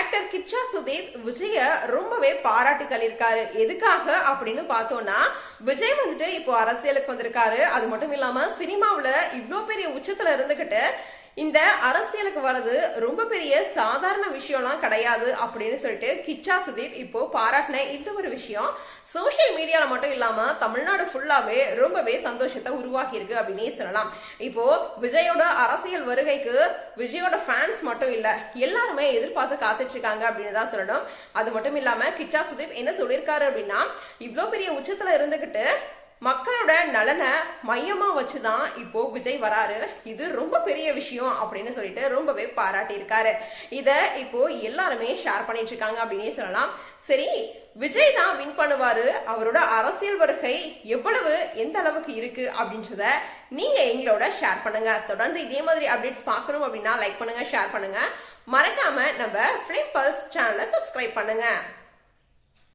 Actor Kichcha Sudeep Vijaya ரொம்பவே பாராட்டி தள்ளியிருக்காரு. எதுக்காக அப்படின்னு பார்த்தோம்னா, விஜய் இப்போ அரசியலுக்கு வந்திருக்காரு. அது மட்டும் இல்லாம சினிமாவுல இவ்வளோ பெரிய உச்சத்துல இருந்துகிட்டு இந்த அரசியலுக்கு வர்றது ரொம்ப பெரிய சாதாரண விஷயம்லாம் கிடையாது அப்படின்னு சொல்லிட்டு கிச்சா சுதீப் இப்போ பாராட்டின இந்த ஒரு விஷயம் சோசியல் மீடியால மட்டும் இல்லாம தமிழ்நாடு ஃபுல்லாவே ரொம்பவே சந்தோஷத்தை உருவாக்கி இருக்கு அப்படின்னே சொல்லலாம். இப்போ விஜயோட அரசியல் வருகைக்கு விஜயோட ஃபேன்ஸ் மட்டும் இல்ல, எல்லாருமே எதிர்பார்த்து காத்துட்டு இருக்காங்க அப்படின்னு தான் சொல்லணும். அது மட்டும் இல்லாம கிச்சா சுதீப் என்ன சொல்லியிருக்காரு அப்படின்னா, இவ்வளோ பெரிய உச்சத்துல இருந்துகிட்டு மக்களோட நலனை மையமா வச்சுதான் இப்போ விஜய் வராரு, இது ரொம்ப பெரிய விஷயம் அப்படின்னு சொல்லிட்டு ரொம்பவே பாராட்டி இருக்காரு. இத இப்போ எல்லாருமே ஷேர் பண்ணிட்டு இருக்காங்க அப்படின்னே சொல்லலாம். சரி, விஜய் தான் வின் பண்ணுவாரு, அவரோட அரசியல் வருகை எவ்வளவு எந்த அளவுக்கு இருக்கு அப்படின்றத நீங்க எங்களோட ஷேர் பண்ணுங்க. தொடர்ந்து இதே மாதிரி அப்டேட்ஸ் பார்க்கணும் அப்படின்னா லைக் பண்ணுங்க, ஷேர் பண்ணுங்க, மறக்காம நம்ம ஃபிலிம் பல்ஸ் சேனலை சப்ஸ்கிரைப் பண்ணுங்க.